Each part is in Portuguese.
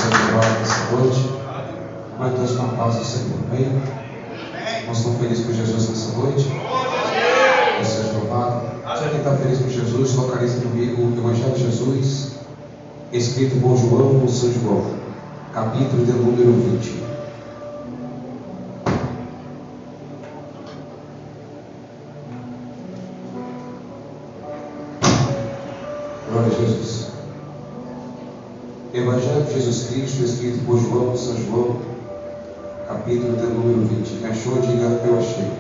seja louvado nessa noite. Como é que todos com a paz do Senhor? Amém? Nós estamos felizes por Jesus nessa noite. Deus seja louvado. Já quem está feliz por Jesus, localiza comigo o Evangelho de Jesus, escrito por João ou São João, capítulo de número 20. Glória a Jesus. Evangelho de Jesus Cristo, escrito por João ou São João, capítulo de número 20. Quem achou, diga: eu achei.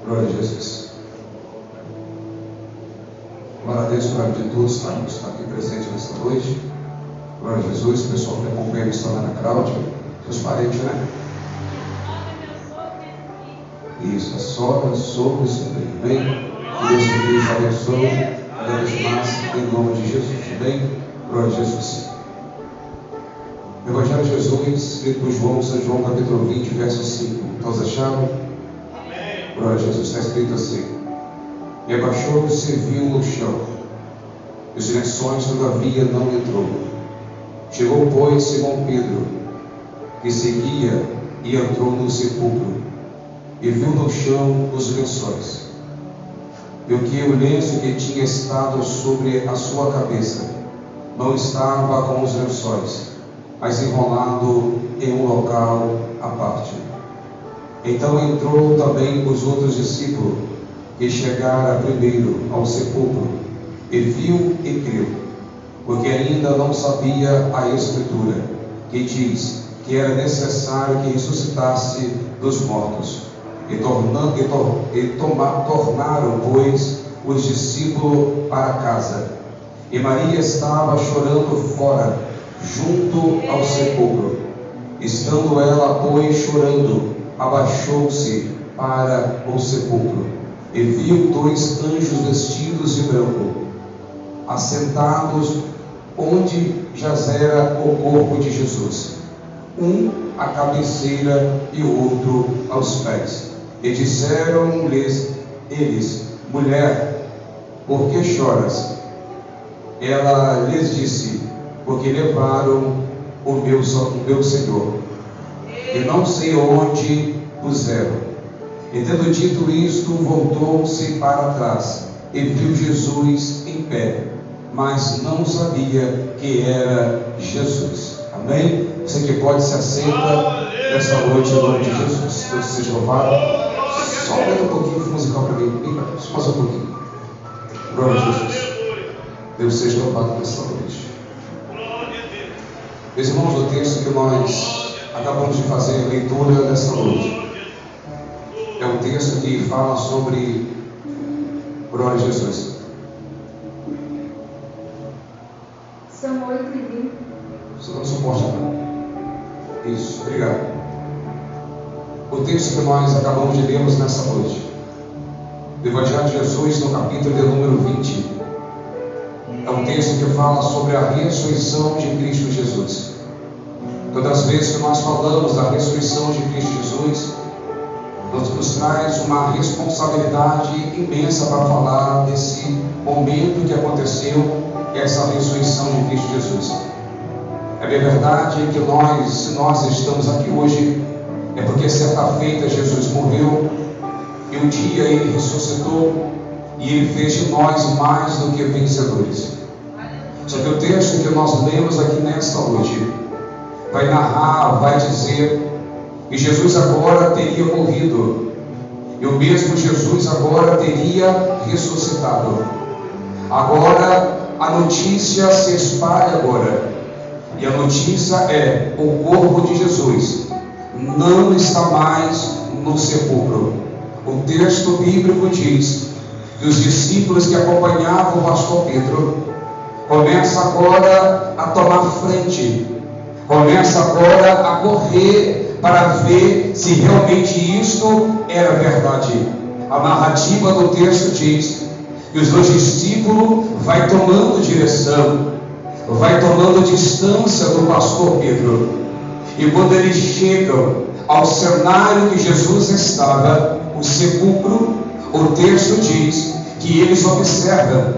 Glória a Jesus. Glória a Deus, para de todos estar aqui presente nesta noite. Glória a Jesus, o pessoal que acompanha a história da Cláudia, seus parentes, né? Isso, a sogra, sogros, amém? Que Deus te abençoe, cada vez mais, em nome de Jesus, amém? Glória a Jesus. Evangelho de Jesus, escrito por João, São João, capítulo 20, verso 5. Todos acharam? Glória a Jesus, está escrito assim: e abaixou-se e viu no chão, e os lençóis todavia não entrou. Chegou, pois, Simão Pedro, que seguia, e entrou no sepulcro, e viu no chão os lençóis, e que o lenço que tinha estado sobre a sua cabeça não estava com os lençóis, mas enrolado em um local à parte. Então entrou também os outros discípulos, que chegaram primeiro ao sepulcro, e viu e creu, porque ainda não sabia a Escritura, que diz que era necessário que ressuscitasse dos mortos. E tornaram, pois, os discípulos para casa. E Maria estava chorando fora, junto ao sepulcro. Estando ela, pois, chorando, abaixou-se para o sepulcro, e viu dois anjos vestidos de branco, assentados onde jazera o corpo de Jesus, um à cabeceira e o outro aos pés. E disseram-lhes eles: mulher, por que choras? Ela lhes disse: porque levaram o meu Senhor, e não sei onde puseram. E tendo dito isto, voltou-se para trás, e viu Jesus em pé, mas não sabia que era Jesus. Amém? Você que pode se assenta nessa noite em nome de Jesus. Deus seja louvado. Só aumenta um pouquinho de musical para mim. Só mais um pouquinho. Glória a Jesus. Deus seja louvado nessa noite. Meus irmãos, o texto que nós acabamos de fazer a leitura nessa noite é um texto que fala sobre glória a Jesus. São 8h20. Você não suporta, não? Isso, obrigado. O texto que nós acabamos de lermos nessa noite, do Evangelho de Jesus, no capítulo de número 20, é um texto que fala sobre a ressurreição de Cristo Jesus. Todas as vezes que nós falamos da ressurreição de Cristo Jesus, nos traz uma responsabilidade imensa para falar desse momento que aconteceu, essa ressurreição de Cristo Jesus. É bem verdade que se nós estamos aqui hoje, é porque certa feita Jesus morreu, e um dia Ele ressuscitou, e Ele fez de nós mais do que vencedores. Só que o texto que nós lemos aqui nesta noite vai narrar, vai dizer que Jesus agora teria morrido, e o mesmo Jesus agora teria ressuscitado. Agora a notícia se espalha agora, e a notícia é: o corpo de Jesus não está mais no sepulcro. O texto bíblico diz que os discípulos que acompanhavam o pastor Pedro começam agora a tomar frente, começam agora a correr para ver se realmente isto era verdade. A narrativa do texto diz que os dois discípulos vai tomando direção, vai tomando distância do pastor Pedro, e quando eles chegam ao cenário que Jesus estava, o sepulcro, o texto diz que eles observam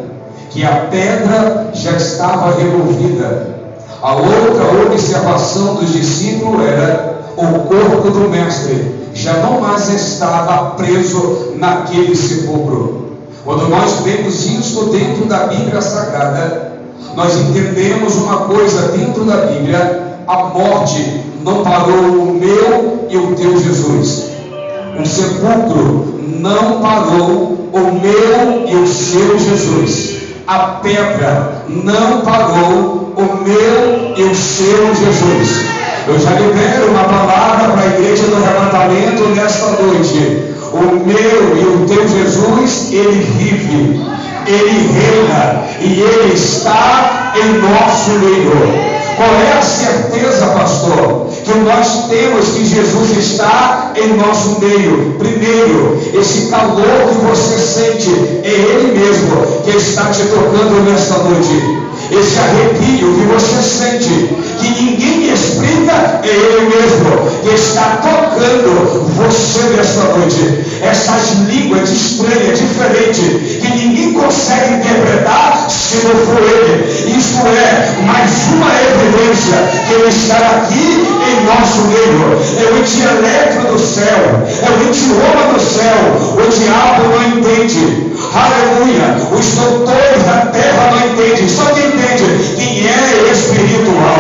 que a pedra já estava removida, A outra observação dos discípulos era: o corpo do mestre já não mais estava preso naquele sepulcro. Quando nós vemos isso dentro da Bíblia Sagrada, nós entendemos uma coisa dentro da Bíblia: a morte não parou o meu e o teu Jesus. O sepulcro não parou o meu e o seu Jesus. A pedra não parou o meu e o seu Jesus. Eu já libero uma palavra para a igreja do arrebatamento nesta noite. O meu e o teu Jesus, ele vive, ele reina e ele está em nosso meio. Qual é a certeza, pastor, que nós temos que Jesus está em nosso meio? Primeiro, esse calor que você sente é Ele mesmo que está te tocando nesta noite. Esse arrepio que você sente, que ninguém explica, é Ele mesmo que está tocando você nesta noite. Essas línguas estranhas, diferentes, que ninguém consegue interpretar se não for Ele. Isso é mais uma evidência que Ele está aqui em nosso meio. É o intelecto do céu, é o idioma do céu. O diabo não entende. Aleluia. Os doutores da terra não entendem. Só quem entende quem é espiritual.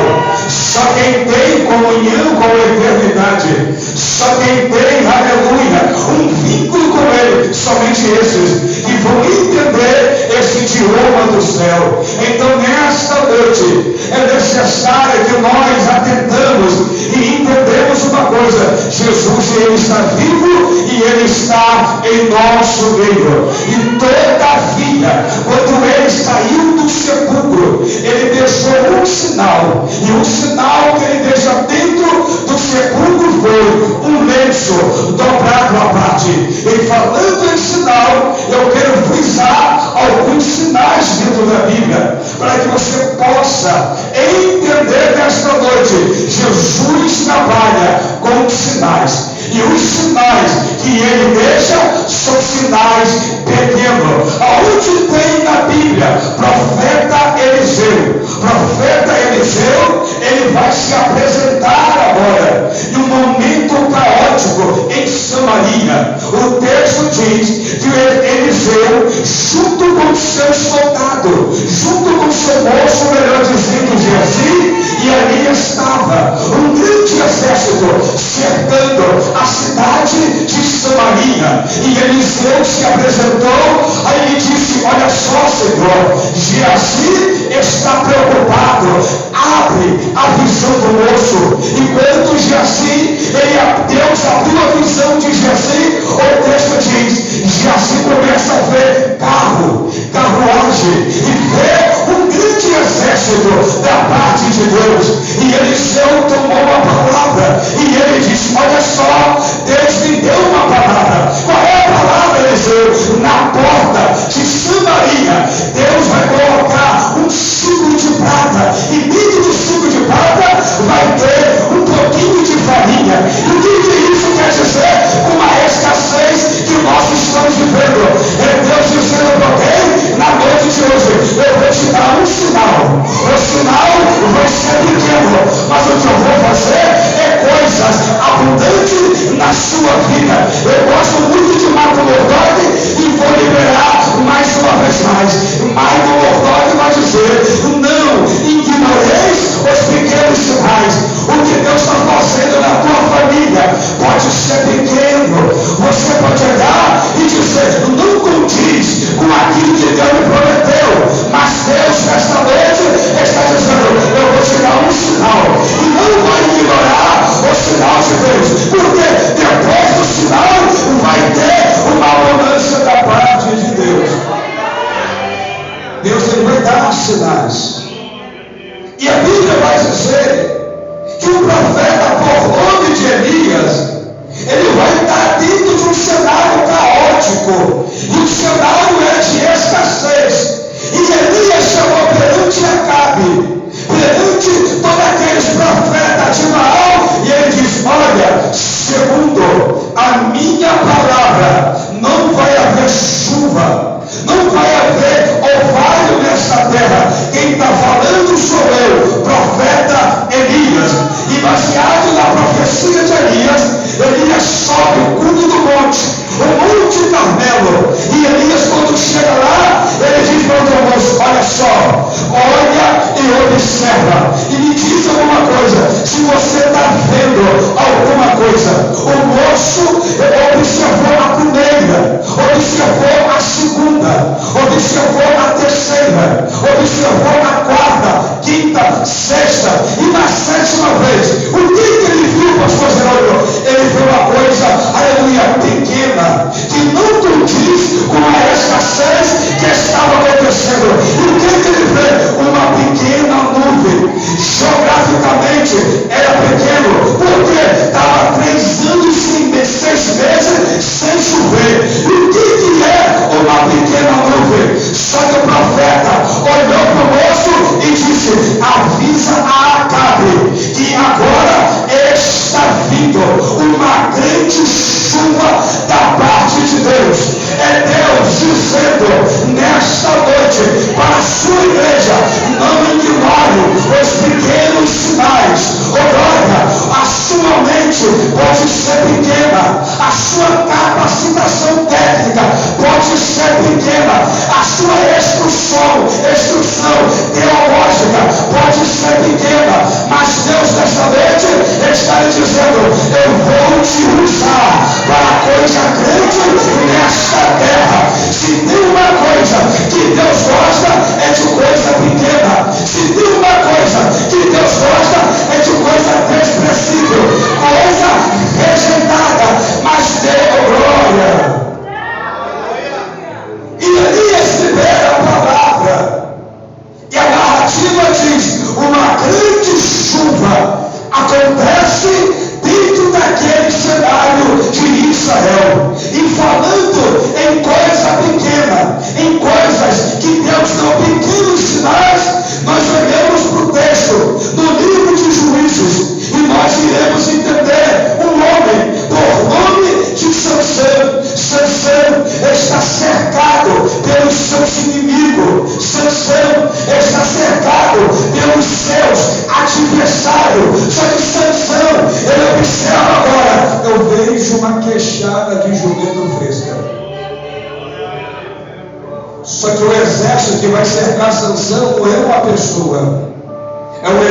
Só quem tem comunhão com a eternidade. Só quem tem, aleluia, um vínculo com Ele. Somente esses que vão entender esse idioma do céu. Então nesta noite é necessário que nós atentamos e entendemos uma coisa: Jesus, Ele está vivo e Ele está em nosso meio. E todavia, quando Ele saiu do sepulcro, Ele deixou um sinal. E o sinal que Ele deixa dentro do sepulcro foi um lenço dobrado à parte. E falando em sinal, eu quero frisar alguns sinais dentro da Bíblia, para que você possa entender nesta noite: Jesus trabalha com sinais. E os sinais que Ele deixa são sinais pequenos. Aonde tem na Bíblia profeta Eliseu? Profeta Eliseu, ele vai se apresentar agora em um momento caótico em Samaria. O texto diz que Eliseu, junto com seus soldados, junto com seu moço, melhor dizendo, Geazi, e ali estava um grande exército cercando a cidade de Samaria. E Eliseu se apresentou, aí ele disse: olha só, Senhor, Geazi está preocupado. Abre a visão do moço. Enquanto Geazi, Deus abriu a visão de Geazi, o texto diz: Geazi começa a ver carruagem, e vê um grande exército da parte de Deus. E Eliseu tomou uma palavra, e ele disse: olha só, Deus me deu uma palavra. Qual é a palavra, Eliseu? Na porta de Samaria, Deus vai colocar um ciclo de prata, e dentro do ciclo de prata vai ter um pouquinho de farinha. E o que isso quer dizer? Uma escassez que nós estamos vivendo. É Deus dizendo para alguém na noite de hoje: eu vou te dar um sinal. O sinal vai ser pequeno, mas o que eu vou fazer é coisas abundantes na sua vida. Eu gosto muito de Marco Lordog e vou liberar mais uma vez mais. Marco Lordog vai dizer: não ignoreis os pequenos sinais. O que Deus está fazendo na tua família pode ser pequeno. Você pode olhar e dizer: não condiz com aquilo que Deus me prometeu, mas Deus nesta noite está dizendo: eu vou te dar um sinal, e não vai ignorar o sinal de Deus, porque depois do sinal vai ter uma abundância da parte de Deus. Deus, ele vai dar sinais. E a Bíblia vai dizer que o profeta, por nome de Elias, ele vai estar dentro de um cenário caótico, e o cenário é de escassez. E Elias chamou perante Acabe, perante todos aqueles profetas de Baal, e ele diz: olha, segundo a minha palavra, não vai haver chuva, não vai haver orvalho nessa terra. Quem está falando sou eu, profeta observou na quarta, quinta, sexta e na sétima vez. O que ele viu, pastor Geraldo? Ele viu uma coisa, aleluia, pequena, que não condiz com a escassez que estava acontecendo. E o que ele vê? Uma pequena nuvem. Geograficamente era pequeno, porque estava 3 anos e 6 meses sem chover. E o que é uma pequena nuvem? Só que o profeta olhou para o moço e disse: avisa a Acabe que agora está vindo uma grande chuva da parte de Deus. É Deus dizendo nesta noite para a sua igreja: não ignore os pequenos sinais. Oh glória, a sua mente pode ser pequena, a sua capacitação técnica pode ser pequena, a sua instrução teológica pode ser pequena, mas Deus nesta noite está lhe dizendo: eu vou te usar para coisa grande nesta terra. Se tem uma coisa que Deus gosta, é de coisa pequena. Se tem uma coisa que Deus gosta, é de coisa desprezível, coisa rejeitada, mas deu glória. E Elias libera a palavra, e a narrativa diz: uma grande chuva acontece dentro daquele cenário de Israel. E falando em coisa pequena, em coisas que Deus deu pequenos sinais, nós olhamos para o texto no livro de Juízes e nós iremos entender um homem por nome de Sansão. Sansão está cercado pelos seus inimigos. Sansão está cercado pelos seus adversários. Só que Sansão, ele observa agora: eu vejo uma queixada de jumento fresca. Só que o exército que vai cercar Sansão não é uma pessoa, é um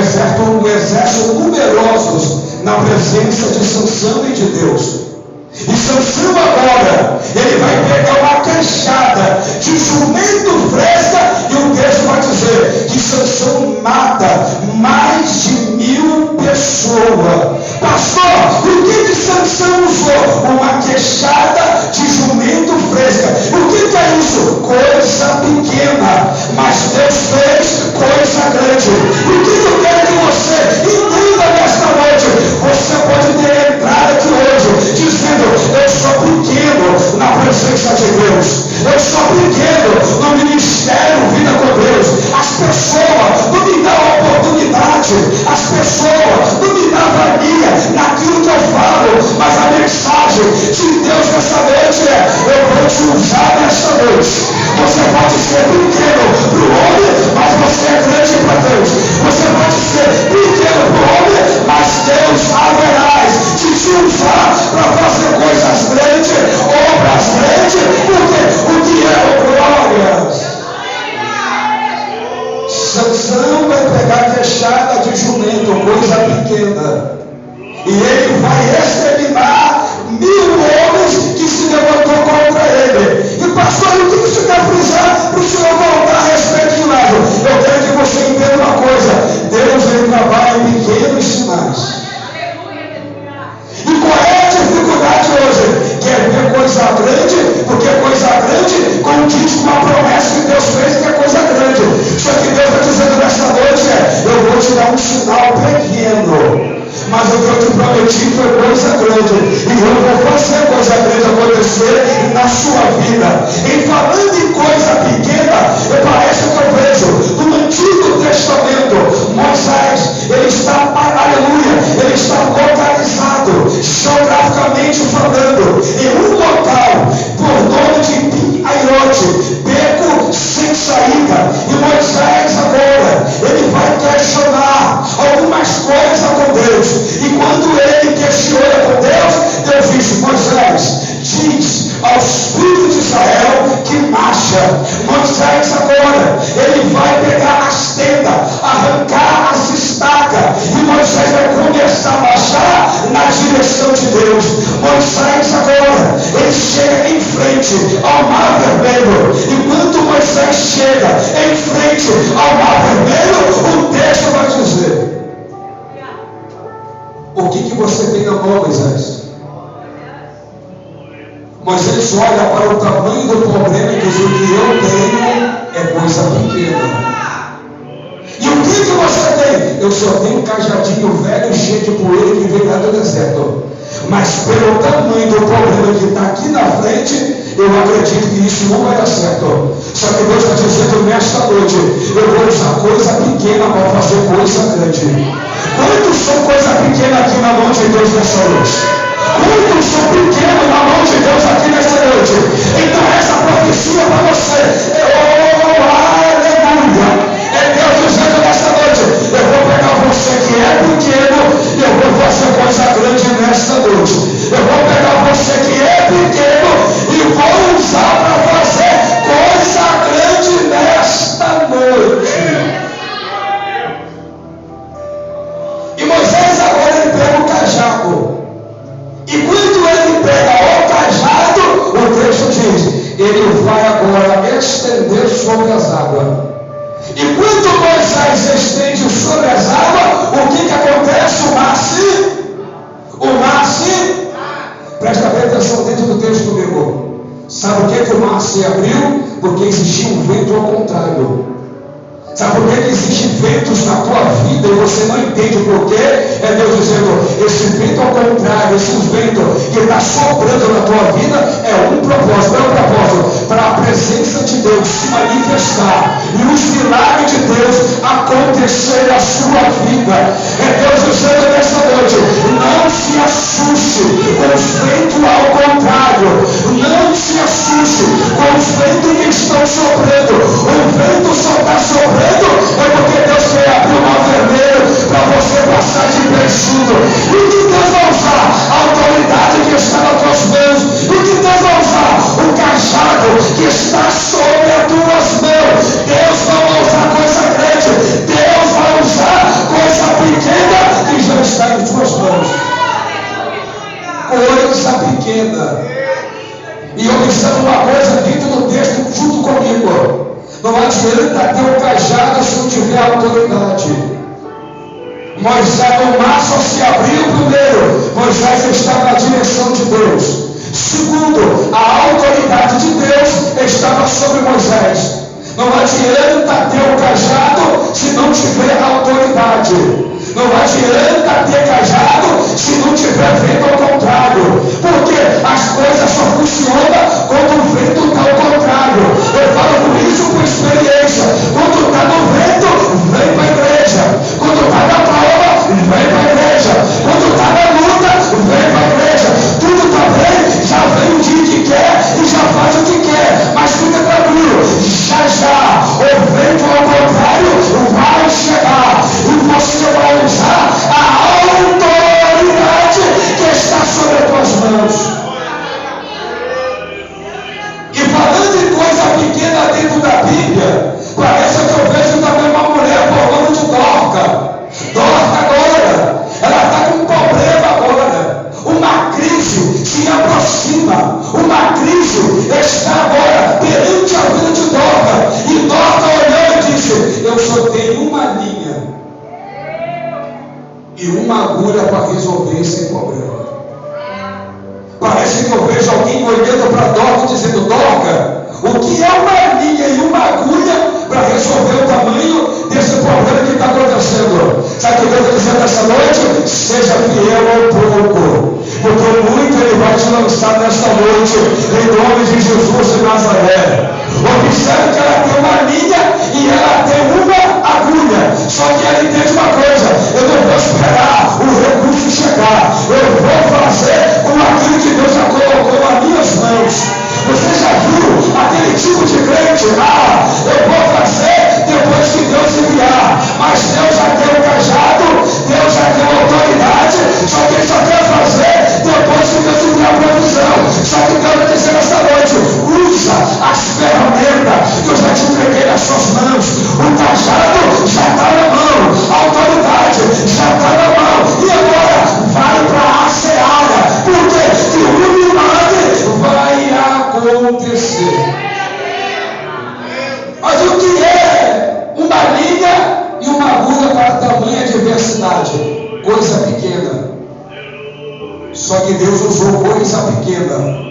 exército numeroso na presença de Sansão e de Deus. E Sansão agora, ele vai pegar uma queixada de jumento fresca, e o texto vai dizer que Sansão mata mais de 1000 pessoas. Pastor, o que Sansão usou? Uma queixada de jumento fresca. O que é isso? Coisa pequena, mas Deus fez coisa grande. O que eu quero que você entenda nesta noite? Você pode ter entrado aqui hoje dizendo: eu sou pequeno na presença de Deus, eu sou pequeno no ministério Vida com Deus, as pessoas não me dão oportunidade, as pessoas não me dão valia naquilo que eu falo, mas a mensagem de Deus nessa noite é: eu vou te usar nesta noite. Você pode ser pequeno para o homem, mas você é grande para Deus. Você pode ser pequeno para o homem, mas Deus haverá de te usar para fazer coisas grandes, obras grandes, porque o que é glória? Sansão vai pegar queixada de jumento, coisa pequena, e ele vai exterminar 1000 homens que se levantou contra ele. E pastor, o que você quer frisar para o senhor voltar a respeito de lado? Eu quero que você entenda uma coisa: Deus, ele trabalha em pequenos sinais. E qual é a dificuldade hoje? Quer ver coisa grande? Porque coisa grande condiz com a promessa que Deus fez, que é coisa grande. Só que Deus está dizendo nesta noite: eu vou te dar um sinal pequeno, mas o que eu te prometi foi coisa grande, e eu vou fazer coisa grande acontecer na sua vida. E falando em coisa pequena, parece que eu vejo no Antigo Testamento, Moisés, ele está, aleluia, ele está localizado, geograficamente falando, em um local por nome de Pi-Hahirote, beco sem saída. E Moisés agora, ele vai questionar algumas coisas com Deus. E quando ele questiona com Deus, Deus diz: Moisés, diz aos filhos de Israel que marcha. Moisés agora, ele vai pegar as tendas, arrancar as estacas, e Moisés vai começar a marchar na direção de Deus. Moisés agora, ele chega em frente ao Mar Vermelho, e quando Moisés Moisés chega em frente ao Mar Vermelho, o texto vai dizer: o que você tem na mão, Moisés? Moisés olha para o tamanho do problema e diz: o que eu tenho é coisa pequena. E o que você tem? Eu só tenho um cajadinho velho cheio de poeira que veio lá do deserto. Mas pelo tamanho do problema que está aqui na frente, eu acredito que isso não vai dar certo. Só que Deus está dizendo nesta noite: eu vou usar coisa pequena para fazer coisa grande. Quantos são coisa pequena aqui na mão de Deus nessa noite? Quantos são pequenos na mão de Deus aqui nessa noite? Então essa profecia para você é aleluia. É Deus dizendo nessa noite: eu vou pegar você que é pequeno e eu vou fazer coisa grande nesta noite. Eu vou pegar você que é pequeno e vou usar para fazer coisa grande nesta noite. E Moisés agora ele pega o cajado. E quando ele pega o cajado, o texto diz: ele vai agora estender sobre as águas. E quando Moisés estende sobre as águas, o que acontece? O mar se... Presta bem atenção dentro do texto comigo. Sabe por que o mar se abriu? Porque existia um vento ao contrário. Sabe por que existe ventos na tua vida e você não entende o porquê? É Deus dizendo: esse vento ao contrário, esse vento que está soprando na tua vida é um propósito. É um propósito para a presença de Deus se manifestar e os milagres de Deus acontecer na sua vida. É Deus dizendo nessa noite: não se assuste com os ventos ao contrário. Não se assuste com os ventos que estão soprando. O vento só está soprando é porque Deus quer abrir o Mar Vermelho para você passar de bem-sundo. E que Deus vai usar a autoridade que está nas tuas mãos. E que Deus vai usar o cajado que está sobre as tuas mãos. Deus não vai usar coisa grande. Deus vai usar coisa pequena que já está em tuas mãos. Coisa pequena. E observa uma coisa dentro do texto junto comigo. Não adianta ter o cajado se não tiver autoridade. Moisés, o mar só se abriu primeiro. Moisés estava na direção de Deus. Segundo, a autoridade de Deus estava sobre Moisés. Não adianta ter o cajado se não tiver autoridade. Não adianta ter cajado se não tiver vento ao contrário. Porque as coisas só funcionam quando o vento está ao contrário. Eu falo por isso por experiência. Quando está no vento, vem para a igreja. Quando está na prova, vem para a igreja. Quando está na luta, vem para a igreja. Tudo está bem, já vem o dia que quer e já faz o que quer. Mas fica tranquilo, já o vento ao contrário vai chegar e você vai usar a autoridade que está sobre as tuas mãos. E falando em coisa pequena dentro da Bíblia, parece que eu vejo também uma mulher falando de Dorca. Dorca agora, ela está com um problema agora. Uma crise se aproxima. Uma crise está agora perante a vida de Dorca. E Dorca olhou e disse: eu só tenho uma linha e uma agulha para resolver esse problema. Parece que eu vejo alguém olhando para Dorca dizendo: Dorca, o que é uma linha e uma agulha para resolver o tamanho desse problema que está acontecendo? Sabe o que eu estou dizendo essa noite? Seja fiel ao pouco, porque muito ele vai te lançar nesta noite, em nome de Jesus de Nazaré. Observe que ela tem uma linha e ela tem uma agulha. Só que ela entende uma coisa: eu não vou esperar o recurso chegar, eu vou fazer com aquilo que Deus já colocou nas minhas mãos. Você já viu aquele tipo de crente? Eu vou fazer depois que Deus enviar. Mas Deus já tem o cajado, Deus já tem a autoridade, só que ele só quer fazer depois que Deus enviar a provisão. Só que Deus vai dizer nessa noite: usa a adversidade, coisa pequena. Só que Deus usou coisa pequena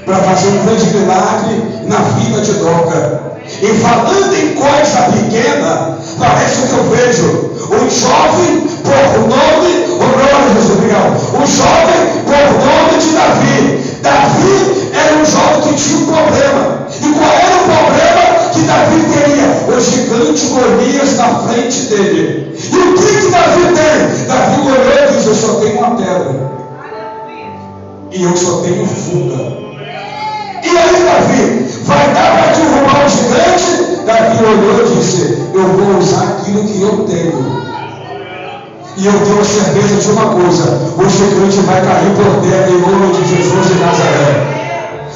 para fazer um grande milagre na vida de Dorcas. E falando em coisa pequena, parece que eu vejo um jovem por nome, um jovem por nome de Davi. Davi era um jovem que tinha um problema. E qual era o problema que Davi teria? O gigante Golias na frente dele. E o que Davi tem? Davi olhou e disse: eu só tenho uma pedra. E eu só tenho funda. E aí Davi, vai dar para derrubar o gigante? Davi olhou e disse: eu vou usar aquilo que eu tenho. E eu tenho certeza de uma coisa: o gigante vai cair por terra em nome de Jesus de Nazaré.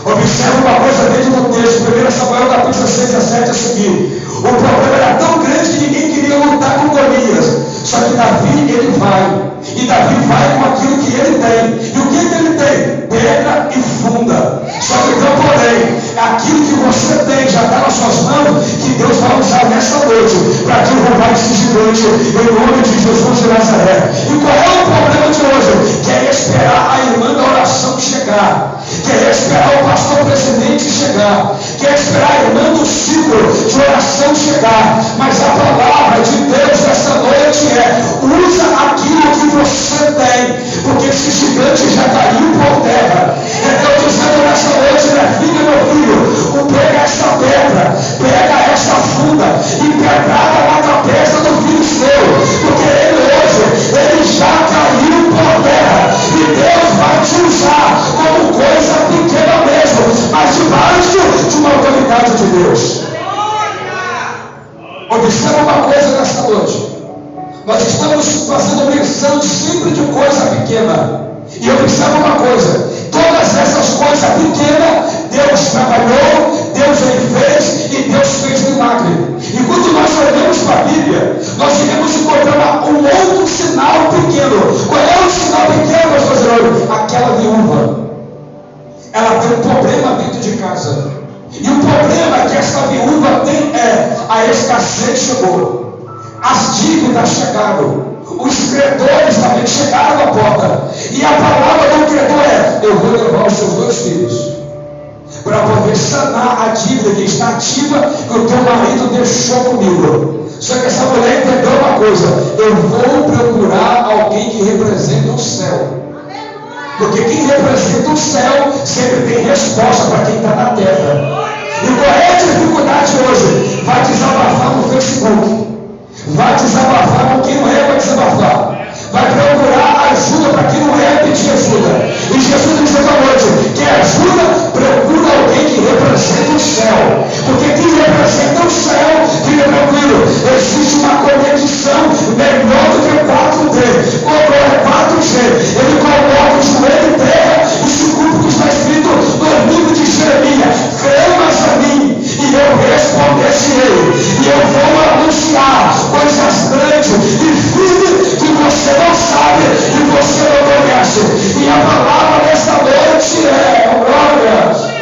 Observe uma coisa dentro do texto, 1 Samuel capítulo 6 a 7 a seguir. O problema era tão grande que ninguém queria lutar com Golias. Só que Davi, ele vai. E Davi vai com aquilo que ele tem. E o que ele tem? Pedra e funda. Só que então, porém, aquilo que você tem já está nas suas mãos, que Deus vai usar nessa noite para derrubar esse gigante em nome de Jesus de Nazaré. E qual é o problema de hoje? Quer esperar a irmã da oração chegar. Quer esperar o pastor presidente chegar. Quer esperar a irmã do ciclo de oração chegar. Mas a palavra de Deus essa noite é: usa aquilo que você tem, porque esse gigante já caiu por terra. Então dizendo nessa noite, minha filha, meu filho, pega essa pedra, pega essa funda e pedrada na cabeça do filho seu, porque ele hoje, ele já caiu por terra, e Deus vai te usar como coisa pequena mesmo, mas debaixo de uma autoridade de Deus. Observa uma coisa nesta noite: nós estamos fazendo menção sempre de coisa pequena. E observa uma coisa: todas essas coisas pequenas, Deus trabalhou, Deus fez e Deus fez milagre. E quando nós olhamos para a Bíblia, nós iremos encontrar um outro sinal pequeno. Qual é o sinal pequeno, pastor? Aquela viúva, ela tem um problema dentro de casa. E o problema que essa viúva tem é: a escassez chegou, as dívidas chegaram, os credores também chegaram à porta. E a palavra do credor é: eu vou levar os seus 2 filhos para poder sanar a dívida que está ativa, que o teu marido deixou comigo. Só que essa mulher entendeu uma coisa: eu vou procurar alguém que representa o céu. Porque quem representa o céu sempre tem resposta para quem está na terra. E qual é a dificuldade hoje? Vai desabafar no Facebook, vai desabafar com quem não é para desabafar, vai procurar ajuda para quem não é pedir ajuda. E Jesus diz essa noite: quer ajuda? Procura alguém que representa o céu. Porque quem representa o céu, fica tranquilo, existe uma conexão melhor do que 4D. Quando é 4G, ele coloca o joelho em terra e se cumpre o que está escrito no livro de Jeremias: clamas a mim e eu responderei, e eu vou anunciar coisas grandes e firmes que você não sabe e você não conhece. E a palavra desta noite é: glória.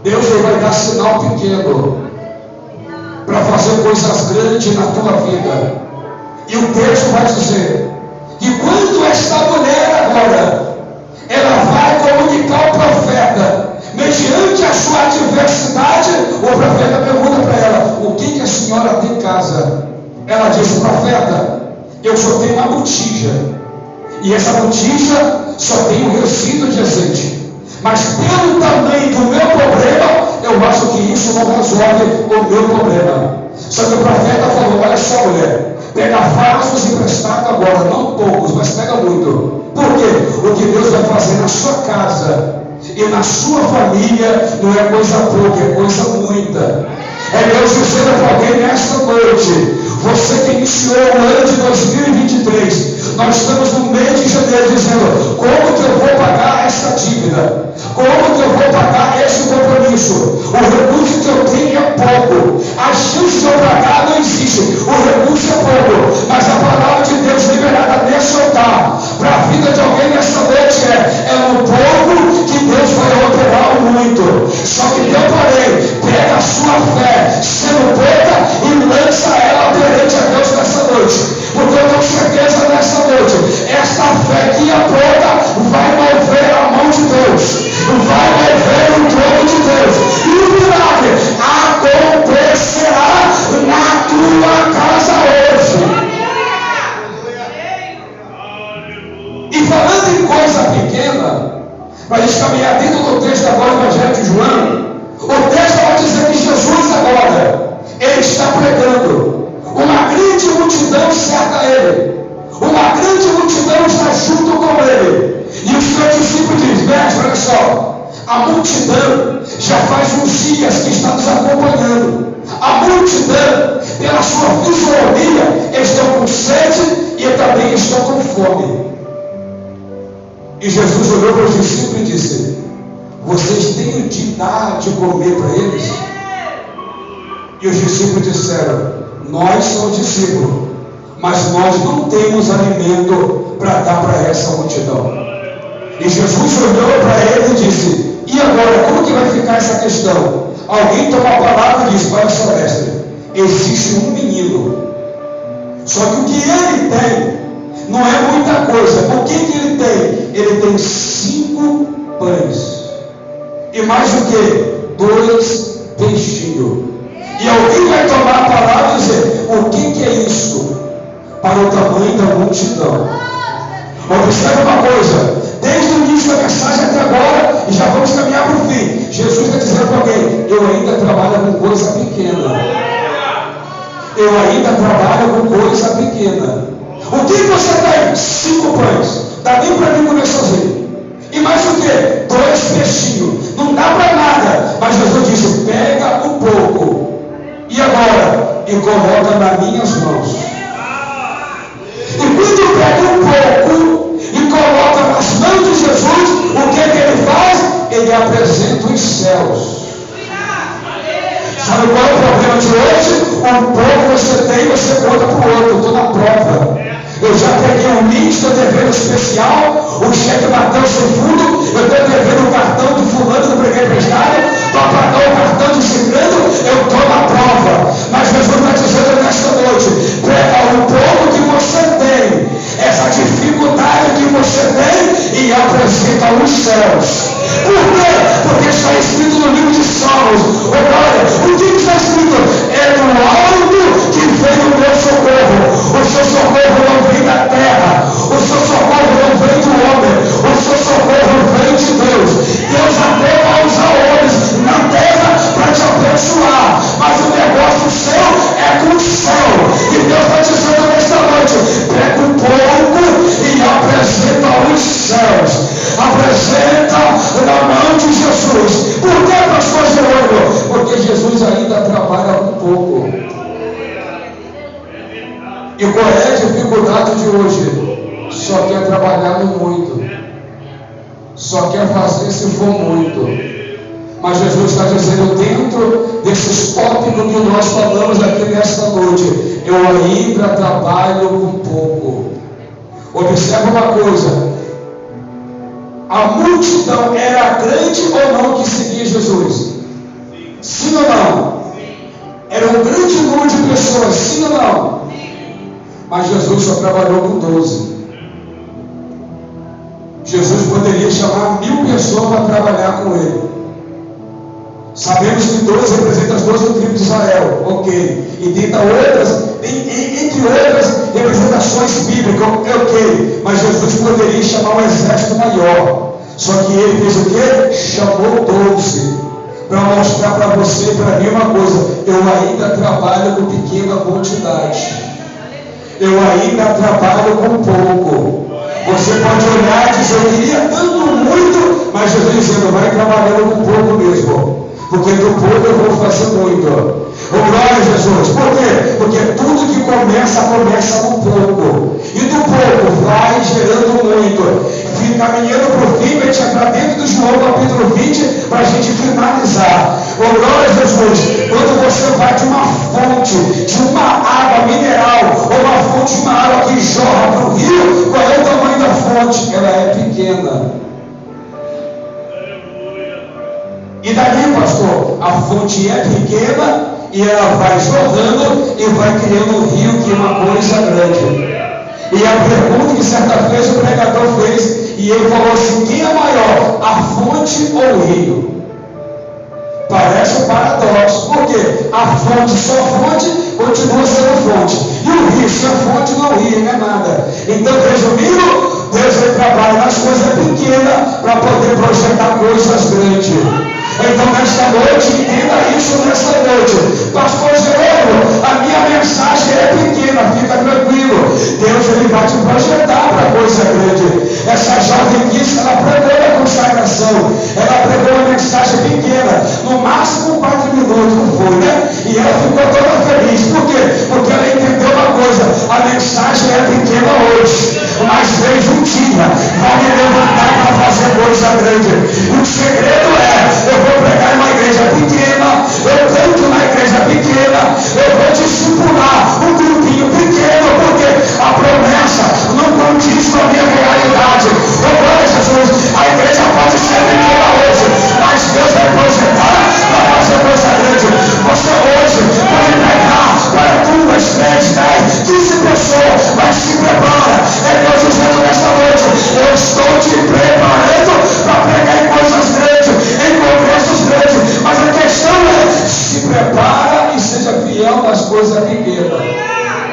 Deus vai dar sinal pequeno para fazer coisas grandes na tua vida. E o texto vai dizer que quando esta mulher agora, ela vai comunicar ao profeta, mediante a sua adversidade, o profeta pergunta para ela: o que a senhora tem em casa? Ela diz: profeta, eu só tenho uma botija, e essa botija só tem um resíduo de azeite. Mas pelo tamanho do meu problema, eu acho que isso não resolve o meu problema. Só que o profeta falou: olha só, mulher, pega vasos emprestados agora, não poucos, mas pega muito. Por quê? O que Deus vai fazer na sua casa e na sua família não é coisa pouca, é coisa muita. É Deus dizendo para alguém nesta noite: você que iniciou o ano de 2023, nós estamos no mês de janeiro dizendo: como que eu vou pagar esta dívida? Como que eu vou pagar este compromisso? O recurso que eu tenho é pouco, a chance de eu pagar não existe, o recurso é pouco. Mas a palavra de Deus liberada nesse altar para a vida de alguém nesta noite é um pouco que Deus vai operar o muito. Só que Deus, porém, pega a sua fé, sendo pouca, e lança ela perante a Deus nessa noite. está nos acompanhando. A multidão, pela sua fisionomia, estão com sede e também estão com fome. E Jesus olhou para os discípulos e disse: vocês têm de dar de comer para eles? E os discípulos disseram: nós somos discípulos, mas nós não temos alimento para dar para essa multidão. E Jesus olhou para ele e disse: e agora, como que vai ficar essa questão? Alguém toma a palavra e diz: olha só, mestre, existe um menino, só que o que ele tem não é muita coisa. O que ele tem? Ele tem 5 pães e mais o que? 2 peixinhos. E alguém vai tomar a palavra e dizer: o que é isso para o tamanho da multidão? Observe uma coisa, desde o início da mensagem até agora, e já vamos caminhar para o fim, Jesus está dizendo para alguém: eu ainda trabalho com coisa pequena. Eu ainda trabalho com coisa pequena. O que você tem? 5 pães. Dá nem para mim comer sozinho. E mais o que? 2 peixinhos. Não dá para nada. Mas Jesus disse: pega um pouco. E agora? E coloca nas minhas mãos. E quando pega um pouco e coloca nas mãos de Jesus, o que ele faz? Ele apresenta os céus. Sabe qual é o problema de hoje? Um pouco você tem, você conta para o outro. Estou na prova. Eu já peguei um link, estou devendo especial, o cheque bateu sem fundo, eu estou devendo o cartão do fulano do preguei emprestado, para pagar o cartão de ciclano, eu estou na prova. Mas Jesus está dizendo nesta noite: pega o pouco que você tem, essa dificuldade que você tem, e apresenta aos céus. Por quê? Porque está escrito no livro de Salmos. Olha, o que está escrito? É do alto que vem o meu socorro. O seu socorro não vem da terra. O seu socorro não vem do homem. O seu socorro vem de Deus. Deus até vai usar homens na terra para te abençoar. Mas o negócio seu é com o céu. E Deus está dizendo nesta noite: pega um pouco e apresenta aos céus. Apresenta na mão de Jesus. Por que, pastor Jerônimo? Porque Jesus ainda trabalha um pouco. E qual é a dificuldade de hoje? Só quer trabalhar no muito. Só quer fazer se for muito. Mas Jesus está dizendo, dentro desses tópicos que nós falamos aqui nesta noite, eu ainda trabalho com pouco. Observa uma coisa: a multidão era grande ou não que seguia Jesus? Sim ou não? Era um grande número de pessoas, sim ou não? Mas Jesus só trabalhou com 12. Jesus poderia chamar 1000 pessoas para trabalhar com ele. Sabemos que 12 representa as 12 tribos de Israel, ok. E entre outras representações bíblicas, ok. Mas Jesus poderia chamar um exército maior. Só que ele fez o quê? Chamou 12. Para mostrar para você e para mim uma coisa: eu ainda trabalho com pequena quantidade. Eu ainda trabalho com pouco. Você pode olhar e dizer: eu queria tanto muito, mas Jesus dizendo: vai trabalhando com pouco mesmo. Porque do pouco eu vou fazer muito. Glória a Jesus. Por quê? Porque tudo que começa no pouco. E do pouco vai gerando muito. Caminhando para o fim, vai te entrar dentro do João capítulo 20, para a gente finalizar. Glória a Jesus. Quando você vai de uma fonte, de uma água mineral, ou uma fonte de uma água que jorra para o rio, qual é o tamanho da fonte? Ela é pequena. E daí, pastor, a fonte é pequena e ela vai jorrando e vai criando um rio que é uma coisa grande. E a pergunta que certa vez o pregador fez, e ele falou assim: quem é maior, a fonte ou o rio? Parece um paradoxo, porque a fonte, só fonte, continua sendo fonte. E o rio, se a fonte não rio, não é nada. Então, resumindo, Deus ele trabalha nas coisas pequenas para poder projetar coisas grandes. Então, nesta noite, entenda isso nesta noite. Pastor Jerônimo, a minha mensagem é pequena, fica tranquilo. Deus ele vai te projetar para coisa grande. Essa jovem disse, ela pregou a consagração. Ela pregou uma mensagem pequena, no máximo 4 minutos. ela ficou